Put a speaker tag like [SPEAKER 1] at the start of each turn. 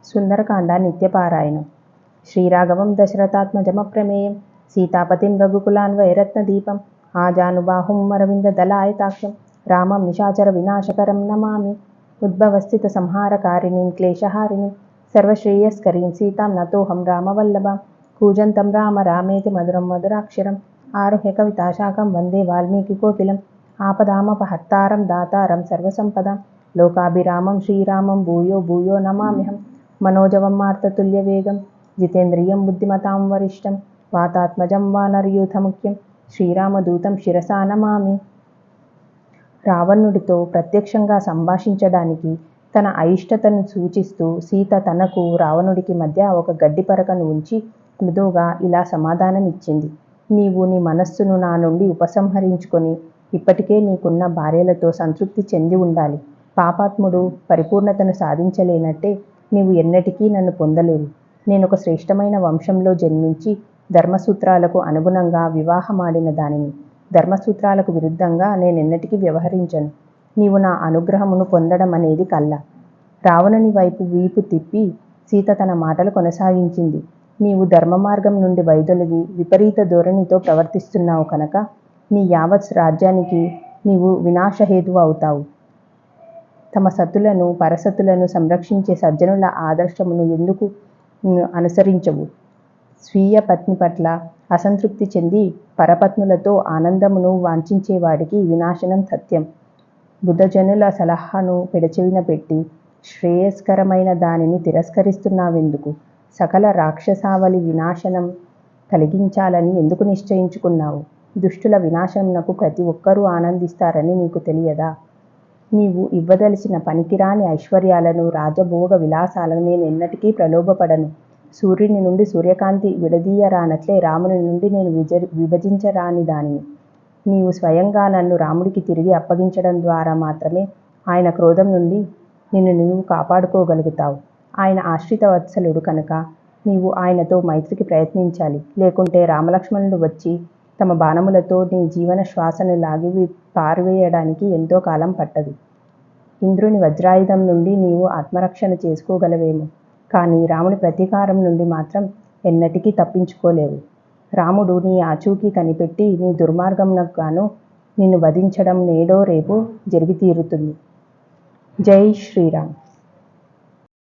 [SPEAKER 1] సుందరకాండ నిత్యపారాయణం. శ్రీరాఘవం దశరథాత్మజమప్రమేయం సీతాపతిం రఘుకులాన్వయరత్నదీపం ఆజానుబాహుం అరవిందదలాయతాక్షం రామం నిశాచర వినాశకరం నమామి. ఉద్భవస్థిత సంహారకారిణీం క్లేశహారిణీం సర్వశ్రేయస్కరీం సీతాం నతోహం రామవల్లభాం. కూజంతం రామ రామేతి మధురం మధురాక్షరం ఆరుహ్య కవితాశాఖం వందే వాల్మీకికోకిలం. ఆపదామపహర్తారం దాతారం సర్వసంపదాం లోకాభిరామం శ్రీరామం భూయో భూయో నమామ్యహం. మనోజవం మార్తతుల్యవేగం జితేంద్రియం బుద్ధిమతాం వరిష్టం వాతాత్మజం వానరయూథముఖ్యం శ్రీరామదూతం శిరసా నమామి. రావణుడితో ప్రత్యక్షంగా సంభాషించడానికి తన అయిష్టతను సూచిస్తూ సీత తనకు రావణుడికి మధ్య ఒక గడ్డి పరకను ఉంచి మృదువుగా ఇలా సమాధానమిచ్చింది. నీవు నీ మనస్సును నా నుండి ఉపసంహరించుకొని ఇప్పటికే నీకున్న భార్యలతో సంతృప్తి చెంది ఉండాలి. పాపాత్ముడు పరిపూర్ణతను సాధించలేనట్టే నీవు ఎన్నటికీ నన్ను పొందలేవు. నేనొక శ్రేష్టమైన వంశంలో జన్మించి ధర్మసూత్రాలకు అనుగుణంగా వివాహమాడిన దానిని. ధర్మసూత్రాలకు విరుద్ధంగా నేనెన్నటికీ వ్యవహరించను. నీవు నా అనుగ్రహమును పొందడం అనేది కల్ల. రావణుని వైపు వీపు తిప్పి సీత తన మాటలు కొనసాగించింది. నీవు ధర్మ మార్గం నుండి వైదొలిగి విపరీత ధోరణితో ప్రవర్తిస్తున్నావు కనుక నీ యావత్ రాజ్యానికి నీవు వినాశహేతువు అవుతావు. తమ సతులను పరసతులను సంరక్షించే సజ్జనుల ఆదర్శమును ఎందుకు అనుసరించవు? స్వీయ పత్ని పట్ల అసంతృప్తి చెంది పరపత్నులతో ఆనందమును వాంఛించేవాడికి వినాశనం సత్యం. బుధజనుల సలహాను పెడచెవిన పెట్టి శ్రేయస్కరమైన దానిని తిరస్కరిస్తున్నావెందుకు? సకల రాక్షసావళి వినాశనం కలిగించాలని ఎందుకు నిశ్చయించుకున్నావు? దుష్టుల వినాశనకు ప్రతి ఒక్కరూ ఆనందిస్తారని నీకు తెలియదా? నీవు ఇవ్వదలిచిన పనికిరాని ఐశ్వర్యాలను రాజభోగ విలాసాలను నేను ఎన్నటికీ ప్రలోభపడను. సూర్యుని నుండి సూర్యకాంతి విడదీయరానట్లే రాముని నుండి నేను విభజించరాని దానిని. నీవు స్వయంగా నన్ను రాముడికి తిరిగి అప్పగించడం ద్వారా మాత్రమే ఆయన క్రోధం నుండి నిన్ను నీవు కాపాడుకోగలుగుతావు. ఆయన ఆశ్రిత వత్సలుడు కనుక నీవు ఆయనతో మైత్రికి ప్రయత్నించాలి. లేకుంటే రామలక్ష్మణులు వచ్చి తమ బాణములతో నీ జీవన శ్వాసను లాగి పారివేయడానికి ఎంతో కాలం పట్టదు. ఇంద్రుని వజ్రాయుధం నుండి నీవు ఆత్మరక్షణ చేసుకోగలవేమో, కానీ రాముని ప్రతీకారం నుండి మాత్రం ఎన్నటికీ తప్పించుకోలేవు. రాముడు నీ ఆచూకీ కనిపెట్టి నీ దుర్మార్గమునకు గాను నిన్ను వధించడం నేడో రేపో జరిగి తీరుతుంది. జై శ్రీరామ్.